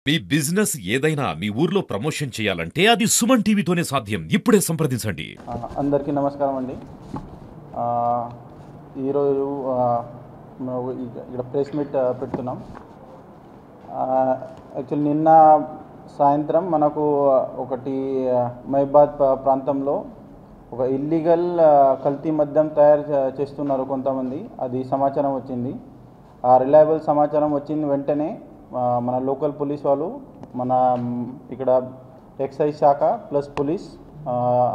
మీ business ఏదైనా మీ ఊర్లో promotion చేయాలంటే అది సుమన్ టీవీతోనే సాధ్యం. ఇప్పుడే సంప్రదించండి. అందరికీ నమస్కారం అండి. ఈరోజు ఇక్కడ ప్రెస్ మీట్ పెడుతున్నాం. యాక్చువల్లీ నిన్న సాయంత్రం మనకు ఒకటి మైబాద్ ప్రాంతంలో ఒక ఇల్లీగల్ కల్తీ మద్యం తయారు చేస్తున్నారు కొంతమంది. అది సమాచారం వచ్చింది. ఆ రిలయబుల్ సమాచారం వచ్చిన వెంటనే మన లోకల్ పోలీస్ వాళ్ళు మన ఇక్కడ ఎక్సైజ్ శాఖ ప్లస్ పోలీస్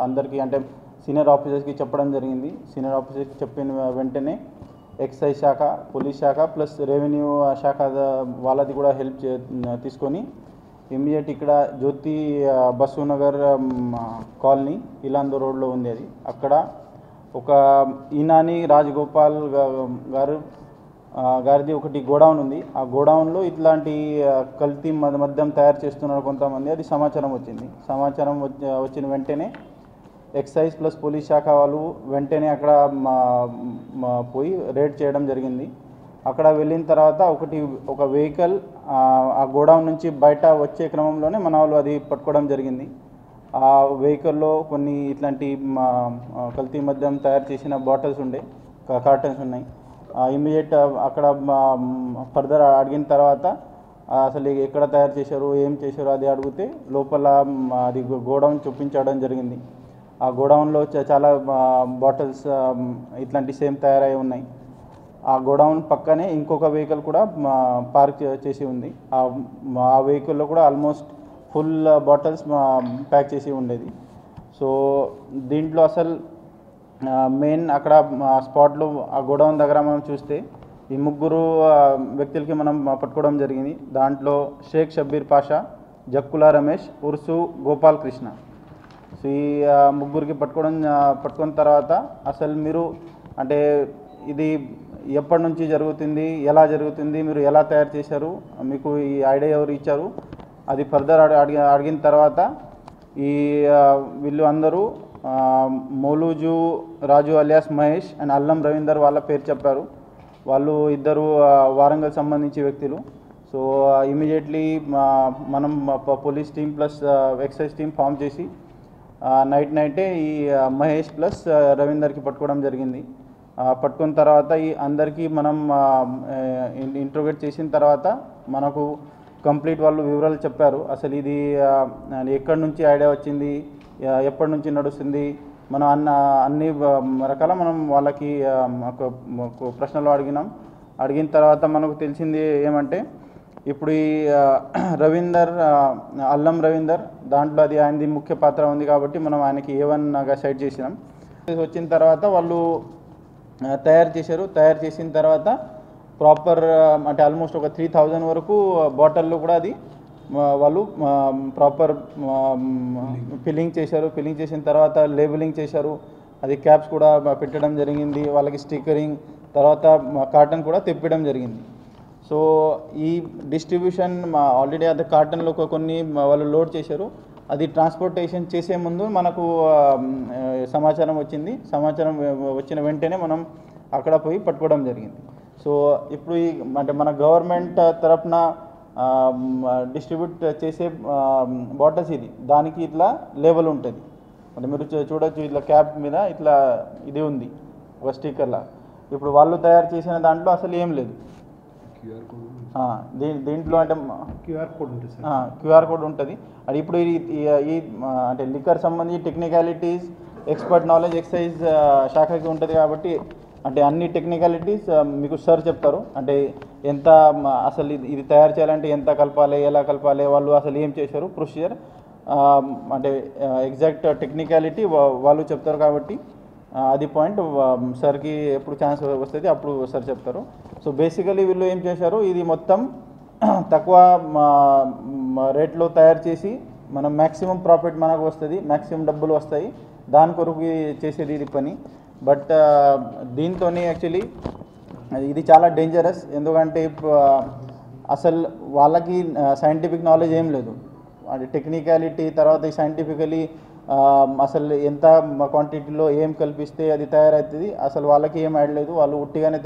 అందరికీ అంటే సీనియర్ ఆఫీసర్స్కి చెప్పడం జరిగింది. సీనియర్ ఆఫీసర్స్కి చెప్పిన వెంటనే ఎక్సైజ్ శాఖ, పోలీస్ శాఖ ప్లస్ రెవెన్యూ శాఖ వాళ్ళది కూడా హెల్ప్ తీసుకొని ఇమ్మీడియట్ ఇక్కడ జ్యోతి బసవనగర్ కాలనీ ఇలాందో రోడ్లో ఉంది. అది అక్కడ ఒక ఈనాని రాజగోపాల్ గారిది ఒకటి గోడౌన్ ఉంది. ఆ గోడౌన్లో ఇట్లాంటి కల్తీ మద్యం తయారు చేస్తున్నారు కొంతమంది. అది సమాచారం వచ్చింది. సమాచారం వచ్చిన వెంటనే ఎక్సైజ్ ప్లస్ పోలీస్ శాఖ వాళ్ళు వెంటనే అక్కడ పోయి రేడ్ చేయడం జరిగింది. అక్కడ వెళ్ళిన తర్వాత ఒక వెహికల్ ఆ గోడౌన్ నుంచి బయట వచ్చే క్రమంలోనే మన వాళ్ళు అది పట్టుకోవడం జరిగింది. ఆ వెహికల్లో కొన్ని ఇట్లాంటి కల్తీ మద్యం తయారు చేసిన బాటిల్స్ ఉండే, కార్టన్స్ ఉన్నాయి. ఇమ్మీడియట్ అక్కడ ఫర్దర్ అడిగిన తర్వాత అసలు ఎక్కడ తయారు చేశారు, ఏం చేశారు అది అడిగితే లోపల అది గోడౌన్ చూపించడం జరిగింది. ఆ గోడౌన్లో చాలా బాటిల్స్ ఇట్లాంటి సేమ్ తయారై ఉన్నాయి. ఆ గోడౌన్ పక్కనే ఇంకొక వెహికల్ కూడా పార్క్ చేసి ఉంది. ఆ వెహికల్లో కూడా ఆల్మోస్ట్ ఫుల్ బాటిల్స్ ప్యాక్ చేసి ఉండేది. సో దీంట్లో అసలు మెయిన్ అక్కడ స్పాట్లో ఆ గోడౌన్ దగ్గర మనం చూస్తే ఈ ముగ్గురు వ్యక్తులకి మనం పట్టుకోవడం జరిగింది. దాంట్లో షేక్ షబ్బీర్ పాషా, జక్కుల రమేష్, ఉర్సు గోపాల్ కృష్ణ. సో ఈ ముగ్గురికి పట్టుకున్న తర్వాత అసలు మీరు అంటే ఇది ఎప్పటి నుంచి జరుగుతుంది, ఎలా జరుగుతుంది, మీరు ఎలా తయారు చేశారు, మీకు ఈ ఐడియా ఎవరు ఇచ్చారు, అది ఫర్దర్ అడిగిన తర్వాత ఈ వీళ్ళు అందరూ మౌలూజు రాజు అలియాస్ మహేష్ అండ్ అల్లం రవీందర్ వాళ్ళ పేరు చెప్పారు. వాళ్ళు ఇద్దరు వారంగల్ సంబంధించి వ్యక్తులు. సో ఇమీడియట్లీ మనం police team plus excise team form చేసి నైటే ఈ మహేష్ ప్లస్ రవీందర్కి పట్టుకోవడం జరిగింది. పట్టుకున్న తర్వాత ఈ అందరికీ మనం ఇంట్రోగేట్ చేసిన తర్వాత మనకు కంప్లీట్ వాళ్ళు వివరాలు చెప్పారు. అసలు ఇది ఎక్కడి నుంచి ఐడియా వచ్చింది, ఎప్పటి నుంచి నడుస్తుంది, మనం అన్ని రకాల మనం వాళ్ళకి ప్రశ్నలు అడిగిన తర్వాత మనకు తెలిసింది ఏమంటే ఇప్పుడు ఈ రవీందర్, అల్లం రవీందర్ దాంట్లో అది ఆయనది ముఖ్య పాత్ర ఉంది కాబట్టి మనం ఆయనకి A1గా సైడ్ చేసినాం. వచ్చిన తర్వాత వాళ్ళు తయారు చేసిన తర్వాత ప్రాపర్ అంటే ఆల్మోస్ట్ ఒక 3000 వరకు బాటిల్లో కూడా అది వాళ్ళు ప్రాపర్ ఫిల్లింగ్ చేసిన తర్వాత లేబులింగ్ చేశారు. అది క్యాప్స్ కూడా పెట్టడం జరిగింది, వాళ్ళకి స్టిక్కరింగ్, తర్వాత కార్టన్ కూడా తెప్పడం జరిగింది. సో ఈ డిస్ట్రిబ్యూషన్ ఆల్రెడీ అది కార్టన్లో కొన్ని వాళ్ళు లోడ్ చేశారు. అది ట్రాన్స్పోర్టేషన్ చేసే ముందు మనకు సమాచారం వచ్చింది. సమాచారం వచ్చిన వెంటనే మనం అక్కడ పోయి పట్టుకోవడం జరిగింది. సో ఇప్పుడు అంటే మన గవర్నమెంట్ తరఫున డిస్ట్రిబ్యూట్ చేసే బాటిల్స్ ఇది, దానికి ఇట్లా లేబుల్ ఉంటుంది. అంటే మీరు చూడొచ్చు ఇట్లా క్యాప్ మీద ఇట్లా ఇది ఉంది ఒక స్టిక్కర్లా. ఇప్పుడు వాళ్ళు తయారు చేసిన దాంట్లో అసలు ఏం లేదు. దీంట్లో అంటే క్యూఆర్ కోడ్ ఉంటుంది. అది ఇప్పుడు ఈ అంటే లిక్కర్ సంబంధించి టెక్నికాలిటీస్, ఎక్స్పర్ట్ నాలెడ్జ్ ఎక్సైజ్ శాఖకి ఉంటుంది కాబట్టి అంటే అన్ని టెక్నికాలిటీస్ మీకు సార్ చెప్తారు. అంటే ఎంత అసలు ఇది తయారు చేయాలంటే ఎంత కలపాలి, ఎలా కలపాలి, వాళ్ళు అసలు ఏం చేశారు, ప్రొసీజర్ అంటే ఎగ్జాక్ట్ టెక్నికాలిటీ వాళ్ళు చెప్తారు కాబట్టి అది పాయింట్ సార్కి ఎప్పుడు ఛాన్స్ వస్తుంది అప్పుడు సార్ చెప్తారు. సో బేసికలీ వీళ్ళు ఏం చేశారు, ఇది మొత్తం తక్కువ రేట్లో తయారు చేసి మనం మ్యాక్సిమం ప్రాఫిట్ మనకు వస్తుంది, మ్యాక్సిమం డబ్బులు వస్తాయి, దాని కొరకు చేసేది ఇది పని. బట్ దీంతో యాక్చువల్లీ ఇది చాలా డేంజరస్. ఎందుకంటే అసలు వాళ్ళకి సైంటిఫిక్ నాలెడ్జ్ ఏం లేదు. అంటే టెక్నికాలిటీ తర్వాత సైంటిఫికలీ అసలు ఎంత క్వాంటిటీలో ఏం కల్పిస్తే అది తయారవుతుంది అసలు వాళ్ళకి ఏం ఐడియా లేదు. వాళ్ళు ఉట్టిగానే